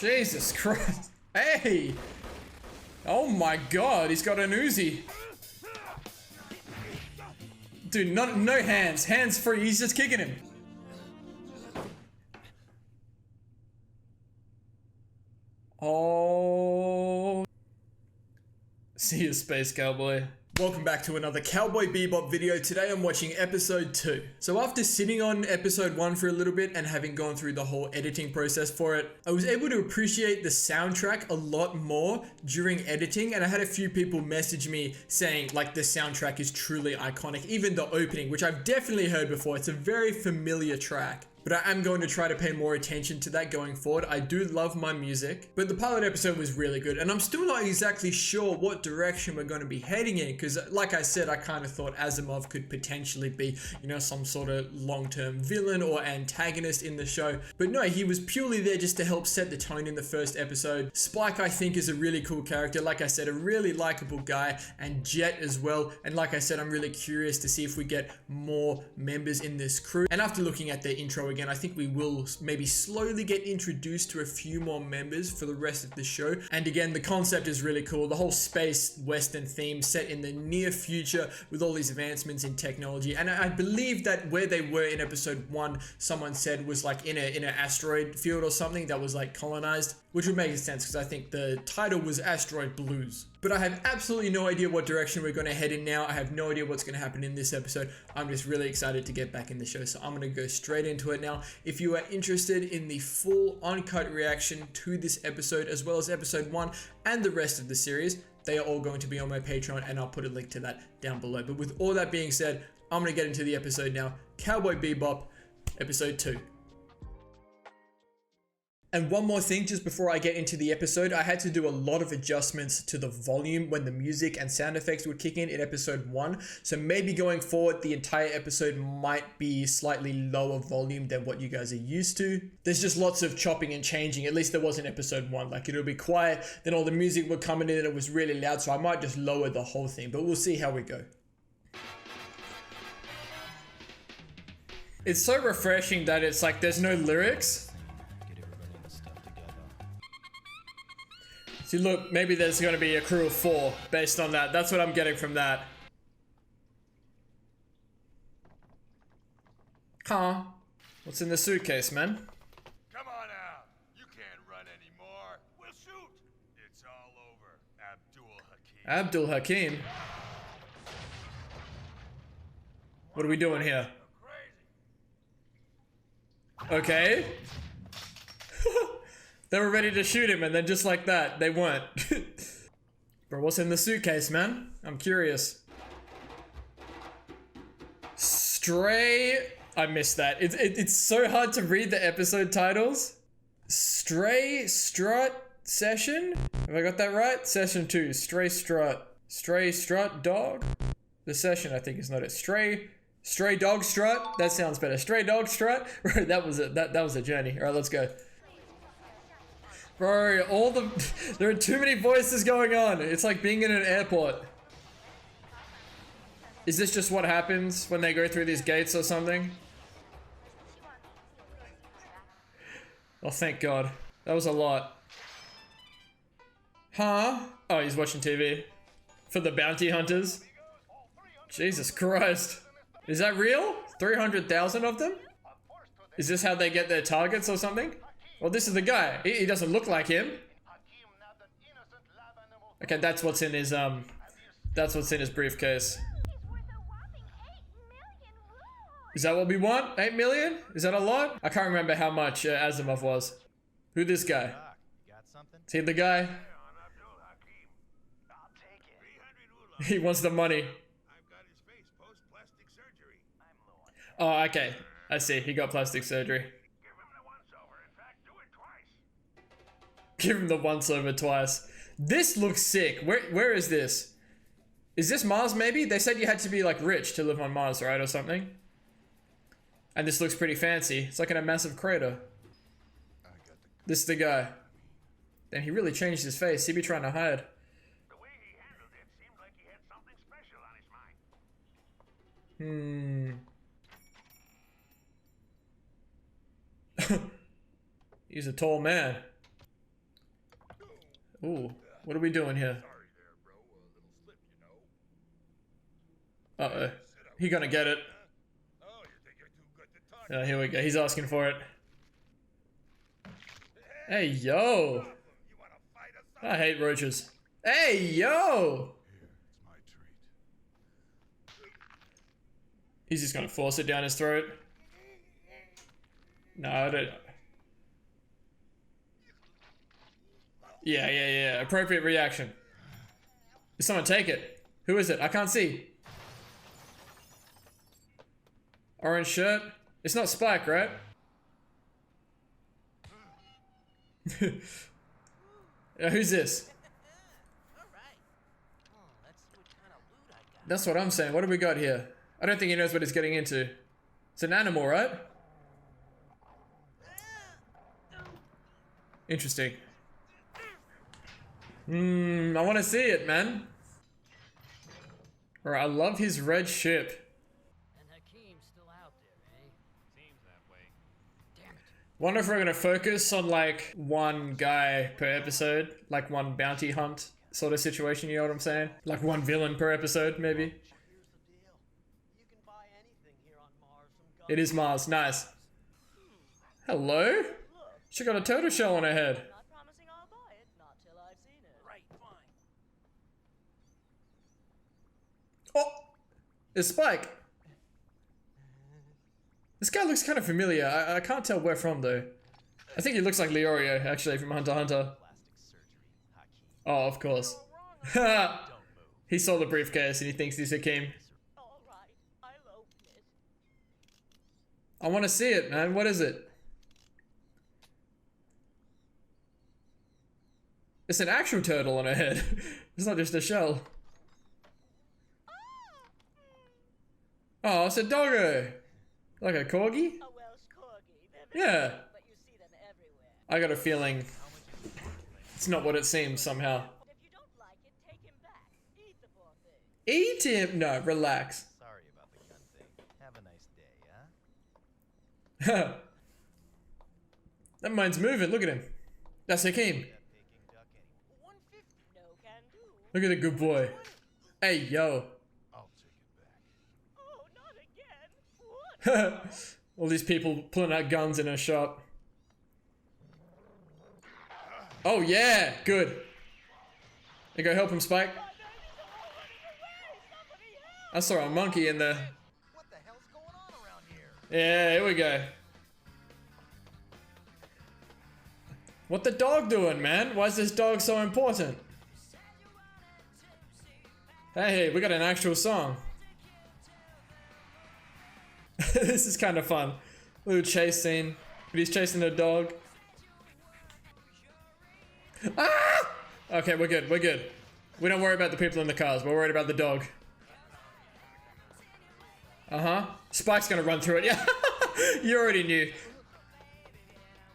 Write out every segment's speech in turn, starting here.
Jesus Christ. Hey! Oh my god, he's got an Uzi. Dude, no hands. Hands free. He's just kicking him. Oh. See you, Space Cowboy. Welcome back to another Cowboy Bebop video. Today I'm watching episode 2. So after sitting on episode 1 for a little bit and having gone through the whole editing process for it, I was able to appreciate the soundtrack a lot more during editing, and I had a few people message me saying like the soundtrack is truly iconic, even the opening, which I've definitely heard before. It's a very familiar track. But I am going to try to pay more attention to that going forward. I do love my music, but the pilot episode was really good, and I'm still not exactly sure what direction we're going to be heading in, because like I said, I kind of thought Asimov could potentially be, you know, some sort of long-term villain or antagonist in the show. But no, he was purely there just to help set the tone in the first episode. Spike, I think, is a really cool character. Like I said, a really likable guy, and Jet as well. And like I said, I'm really curious to see if we get more members in this crew. And after looking at the intro again, I think we will maybe slowly get introduced to a few more members for the rest of the show. And again, the concept is really cool. The whole space western theme set in the near future with all these advancements in technology. And I believe that where they were in episode 1, someone said was like in an asteroid field or something that was like colonized, which would make sense because I think the title was Asteroid Blues. But I have absolutely no idea what direction we're going to head in now. I have no idea what's going to happen in this episode. I'm just really excited to get back in the show, so I'm going to go straight into it now. If you are interested in the full uncut reaction to this episode, as well as episode 1 and the rest of the series, they are all going to be on my Patreon, and I'll put a link to that down below. But with all that being said, I'm going to get into the episode now. Cowboy Bebop, episode 2. And one more thing, just before I get into the episode, I had to do a lot of adjustments to the volume when the music and sound effects would kick in episode 1. So maybe going forward, the entire episode might be slightly lower volume than what you guys are used to. There's just lots of chopping and changing, at least there was in episode 1. Like, it'll be quiet, then all the music would come in and it was really loud, so I might just lower the whole thing, but we'll see how we go. It's so refreshing that it's like there's no lyrics. See, look, maybe there's going to be a crew of 4 based on that. That's what I'm getting from that. Huh? What's in the suitcase, man? Come on out. You can't run anymore. We'll shoot. It's all over. Abdul Hakim. Abdul Hakim? What are we doing here? Okay. They were ready to shoot him, and then just like that, they weren't. Bro, what's in the suitcase, man? I'm curious. Stray... I missed that. It's so hard to read the episode titles. Stray Strut Session? Have I got that right? Session 2. Stray Strut. Stray Strut Dog? The session, I think, is not it. Stray Dog Strut? That sounds better. Stray Dog Strut? That was a journey. Alright, let's go. Bro, there are too many voices going on. It's like being in an airport. Is this just what happens when they go through these gates or something? Oh, thank God. That was a lot. Huh? Oh, he's watching TV. For the bounty hunters? Jesus Christ. Is that real? 300,000 of them? Is this how they get their targets or something? Well, this is the guy. He doesn't look like him. Okay, that's what's in his briefcase. Is that what we want? 8 million? Is that a lot? I can't remember how much Asimov was. Who this guy? Is he the guy? He wants the money. Oh, okay. I see. He got plastic surgery. Give him the once over twice. This looks sick. Where is this? Is this Mars maybe? They said you had to be like rich to live on Mars, right? Or something. And this looks pretty fancy. It's like in a massive crater. This is the guy. Damn, he really changed his face. He be trying to hide. The way he handled it seemed like he had something special on his mind. He's a tall man. Ooh, what are we doing here? Sorry there, bro. A little slip, you know. Uh-oh. He gonna get it. Oh, you think you're too good to talk? Here we go. He's asking for it. Hey, yo. You wanna fight us? I hate roaches. Hey, yo. Here, it's my treat. He's just gonna force it down his throat. No, I don't. Yeah. Appropriate reaction. Did someone take it? Who is it? I can't see. Orange shirt? It's not Spike, right? Who's this? That's what I'm saying. What do we got here? I don't think he knows what he's getting into. It's an animal, right? Interesting. I want to see it, man. Alright, I love his red ship. And Hakeem's still out there, eh? Seems that way. Damn it. Wonder if we're gonna focus on like one guy per episode, like one bounty hunt sort of situation, you know what I'm saying? Like one villain per episode, maybe. Here's the deal. You can buy anything here on Mars from It is Mars, nice. Hello? She got a turtle shell on her head. Not promising I'll buy it, not till I've seen it. Right, fine. Oh! It's Spike! This guy looks kind of familiar. I can't tell where from though. I think he looks like Leorio, actually, from Hunter x Hunter. Plastic surgery, Hakeem. Oh, of course. He saw the briefcase and he thinks he's Hakeem. All right, I'll open it. I want to see it, man. What is it? It's an actual turtle on her head. It's not just a shell. Oh, it's a doggo. Like a corgi? A Welsh corgi. They're very Yeah. cute, but you see them everywhere. I got a feeling it's not what it seems somehow. If you don't like it, take him back. Eat the poor thing. Eat him! No, relax. Sorry about the gun thing. Have a nice day, huh? That mine's moving. Look at him. That's Hakeem. That Peking duck anyway. 150. No can do. Look at the good boy. Hey, yo. I'll take it back. Oh, not again. What? All these people pulling out guns in a shop. Oh, yeah. Good. You go help him, Spike. My baby's all running away. Somebody help. I saw a monkey in there. What the hell's going on around here? Yeah, here we go. What the dog doing, man? Why is this dog so important? Hey, we got an actual song. This is kind of fun. Little chase scene. But he's chasing a dog. Ah! Okay, we're good, we're good. We don't worry about the people in the cars, we're worried about the dog. Uh-huh. Spike's gonna run through it. Yeah, you already knew.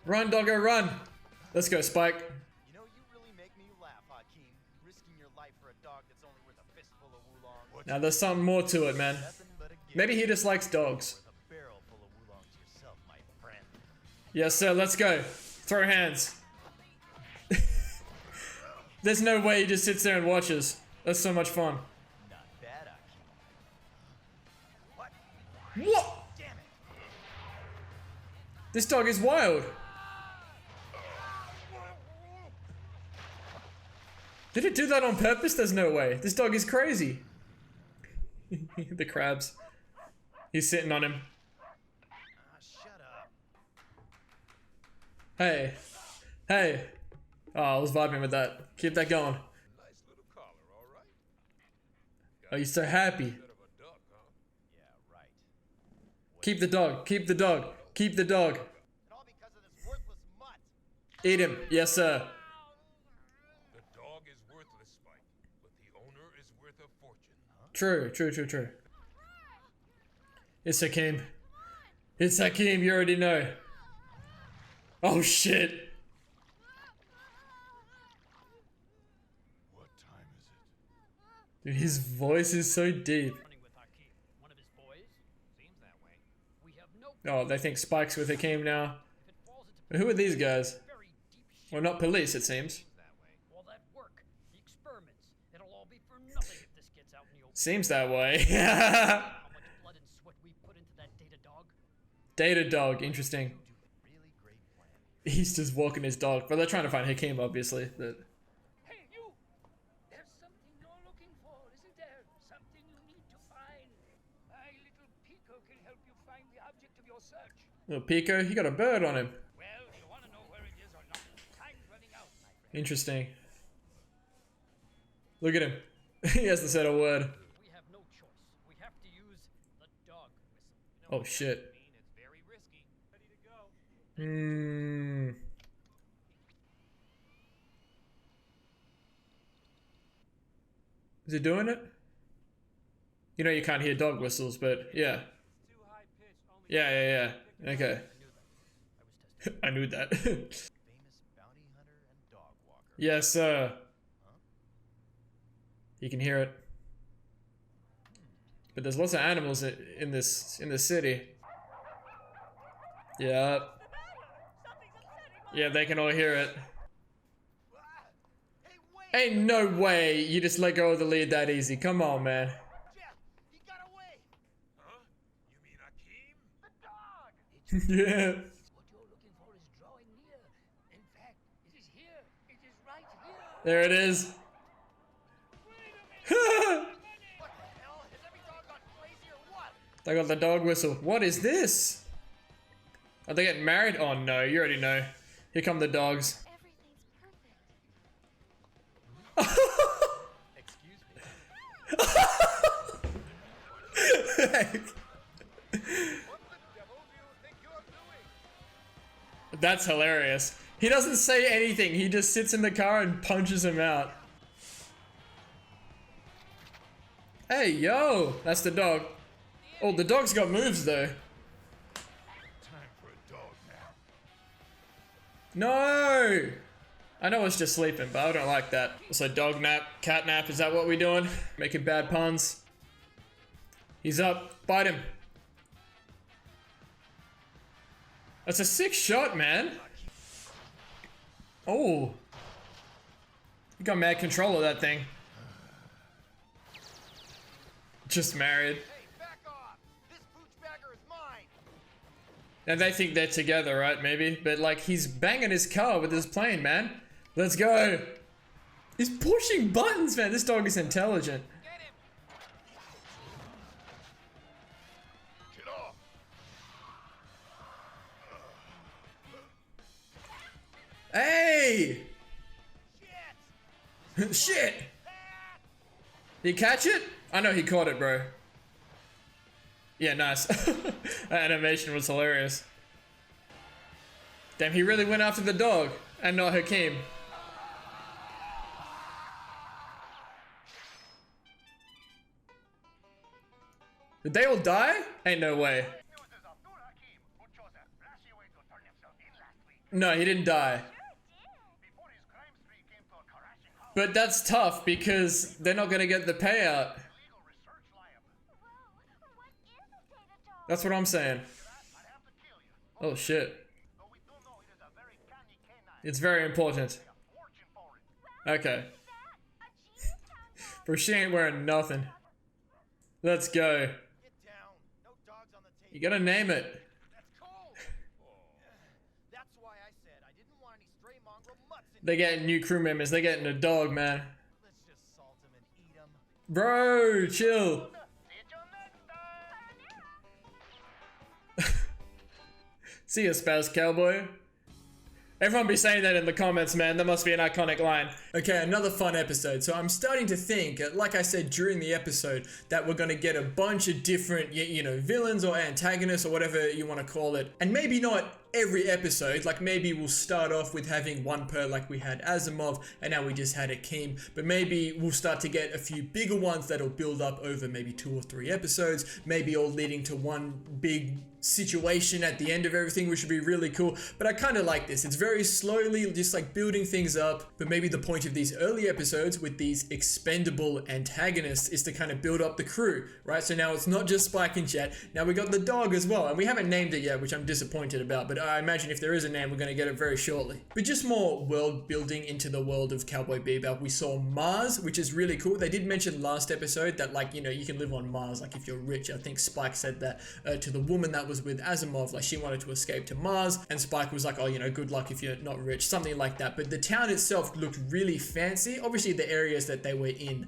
Run, doggo, run. Let's go, Spike. You know, you really make me laugh, Hakeem. Risking your life for a dog that's only worth a fistful of wulong. Now there's something more to it, man. Nothing but a gift. Maybe he just likes dogs. Worth a barrel full of wulongs yourself, my friend. Yes, sir, let's go. Throw hands. There's no way he just sits there and watches. That's so much fun. Not bad, Hakeem. What? What? Damn it! This dog is wild. Did it do that on purpose? There's no way. This dog is crazy. The crabs. He's sitting on him. Shut up. Hey. Hey. Oh, I was vibing with that. Keep that going. Nice little collar, all right? Oh, you're so happy. Bit of a duck, huh? Yeah, right. Keep the dog. Keep the dog. Keep the dog. And all because of this worthless mutt. Eat him. Yes, sir. The dog is worthless, Spike, but the owner is worth a fortune. True. It's Hakeem. It's Hakeem, you already know. Oh, shit. What time is it? Dude, his voice is so deep. Running with Hakeem. One of his boys? Seems that way. We have no. Oh, they think Spike's with Hakeem now. If it falls into But who are these guys? very deep shit. Well, not police, it seems. Seems that way. Well, that Seems that way. How much blood and sweat we put into that data dog? Data dog, interesting. Really great plan. He's just walking his dog, but they're trying to find Hakeem, obviously. But Hey, you! There's something you're looking for, isn't there? Something you need to find. My little Pico can help you find the object of your search. little Pico, he got a bird on him. Well, you want to know where it is or not? Time's running out, my friend. Interesting. Look at him. He hasn't said a word. We have no choice. We have to use the dog whistle. Oh shit. I mean, it's very risky. Ready to go. Is it doing it? You know you can't hear dog whistles, but yeah. Too high pitched. Only Yeah. Okay. I knew that. I was testing. I knew that. Famous bounty hunter and dog walker. Yes, sir. You can hear it. But there's lots of animals in this city. Yeah. Something's upsetting Yeah, they can all hear it. Hey, wait! Ain't no way you just let go of the lead that easy. Come on, man. Jeff, he got away! Huh? You mean Akeem? The dog! Yeah. what you're looking for is drawing near. In fact, it is here. It is right here. There it is. What the hell? Has every dog gone crazy or what? They got the dog whistle. What is this? Are they getting married? Oh no, you already know. Here come the dogs. Excuse me. What the devil do you think you're doing? That's hilarious. He doesn't say anything. He just sits in the car and punches him out. Hey, yo! That's the dog. Oh, the dog's got moves though. Time for a dog nap. No! I know it's just sleeping, but I don't like that. So dog nap, cat nap, is that what we doing? Making bad puns. He's up. Bite him. That's a sick shot, man. Oh. You got mad control of that thing. Just married. Hey, back off! This pooch bagger is mine! And they think they're together, right? Maybe. But like, he's banging his car with his plane, man. Let's go. He's pushing buttons, man. This dog is intelligent. Get him! Get off! Hey! Shit! Shit! Did he catch it? I know he caught it, bro. Yeah, nice. That animation was hilarious. Damn, he really went after the dog and not Hakeem. Did they all die? Ain't no way. No, he didn't die. But that's tough because they're not gonna get the payout. That's what I'm saying. Oh shit. It's very important. Okay. Bro, she ain't wearing nothing. Let's go. Get down! No dogs on the table. You gotta name it. That's cold! That's why I said I didn't want any stray mongrel mutts in They getting new crew members. They getting a dog, man. Let's just salt him and eat him. Bro, chill. See ya, spouse cowboy. Everyone be saying that in the comments, man. That must be an iconic line. Okay, another fun episode. So I'm starting to think, like I said during the episode, that we're gonna get a bunch of different, you know, villains or antagonists or whatever you want to call it. And maybe not every episode, like maybe we'll start off with having one per like we had Asimov and now we just had Akeem, but maybe we'll start to get a few bigger ones that'll build up over maybe 2 or 3 episodes, maybe all leading to one big situation at the end of everything, which would be really cool. But I kind of like this. It's very slowly just like building things up, but maybe the point of these early episodes with these expendable antagonists is to kind of build up the crew, right? So now it's not just Spike and Jet, now we got the dog as well, and we haven't named it yet, which I'm disappointed about, but but I imagine if there is a name, we're going to get it very shortly. But just more world building into the world of Cowboy Bebop. We saw Mars, which is really cool. They did mention last episode that, like, you know, you can live on Mars, like, if you're rich. I think Spike said that to the woman that was with Asimov, like, she wanted to escape to Mars, and Spike was like, oh, you know, good luck if you're not rich, something like that. But the town itself looked really fancy. Obviously, the areas that they were in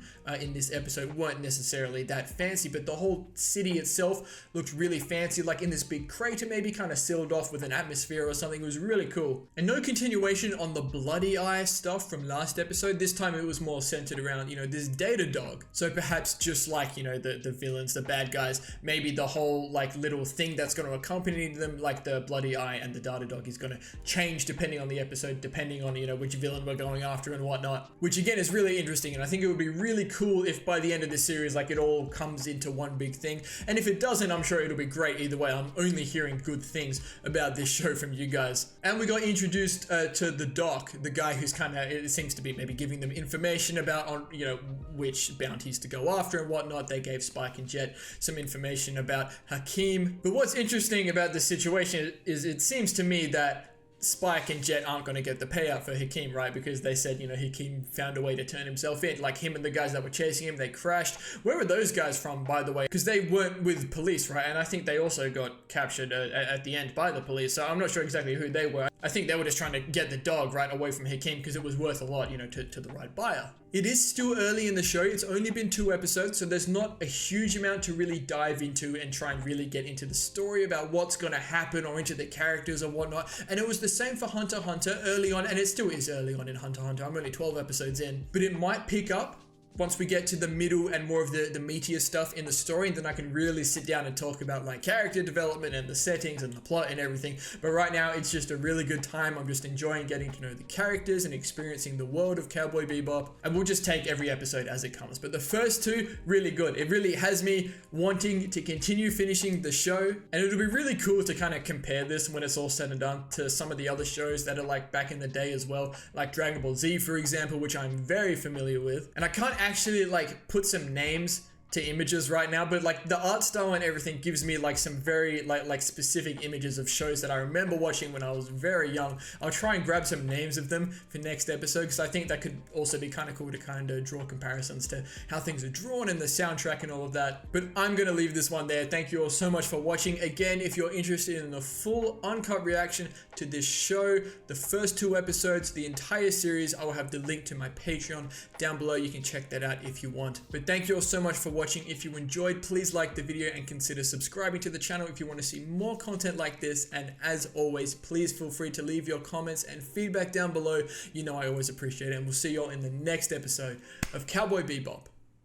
this episode weren't necessarily that fancy, but the whole city itself looked really fancy, like in this big crater, maybe kind of sealed off with an atmosphere or something. It was really cool. And no continuation on the bloody eye stuff from last episode. This time it was more centered around, you know, this data dog. So perhaps just like, you know, the villains, the bad guys, maybe the whole like little thing that's going to accompany them, like the bloody eye and the data dog, is going to change depending on the episode, depending on, you know, which villain we're going after and whatnot, which again is really interesting. And I think it would be really cool if by the end of this series, like, it all comes into one big thing. And if it doesn't, I'm sure it'll be great either way. I'm only hearing good things about this show from you guys. And we got introduced to the doc, the guy who's kind of, it seems to be maybe giving them information about, on, you know, which bounties to go after and whatnot. They gave Spike and Jet some information about Hakim. But what's interesting about the situation is it seems to me that Spike and Jet aren't going to get the payout for Hakim, right? Because they said, you know, Hakim found a way to turn himself in. Like, him and the guys that were chasing him, they crashed. Where were those guys from, by the way? Because they weren't with police, right? And I think they also got captured at the end by the police. So I'm not sure exactly who they were. I think they were just trying to get the dog right away from Hakim because it was worth a lot, you know, to the right buyer. It is still early in the show. It's only been 2 episodes, so there's not a huge amount to really dive into and try and really get into the story about what's going to happen or into the characters or whatnot. And it was the same for Hunter x Hunter early on, and it still is early on in Hunter x Hunter. I'm only 12 episodes in, but it might pick up once we get to the middle and more of the meatier stuff in the story, and then I can really sit down and talk about like character development and the settings and the plot and everything. But right now it's just a really good time. I'm just enjoying getting to know the characters and experiencing the world of Cowboy Bebop, and we'll just take every episode as it comes. But the first 2, really good. It really has me wanting to continue finishing the show, and it'll be really cool to kind of compare this when it's all said and done to some of the other shows that are like back in the day as well, like Dragon Ball Z, for example, which I'm very familiar with. And I can't actually like put some names to images right now, but like the art style and everything gives me like some very like specific images of shows that I remember watching when I was very young. I'll try and grab some names of them for next episode because I think that could also be kind of cool to kind of draw comparisons to how things are drawn and the soundtrack and all of that. But I'm gonna leave this one there. Thank you all so much for watching. Again, if you're interested in the full uncut reaction to this show, the first 2 episodes, the entire series, I will have the link to my Patreon down below. You can check that out if you want. But thank you all so much for watching. If you enjoyed, please like the video and consider subscribing to the channel if you want to see more content like this. And as always, please feel free to leave your comments and feedback down below. You know I always appreciate it, and we'll see you all in the next episode of Cowboy Bebop.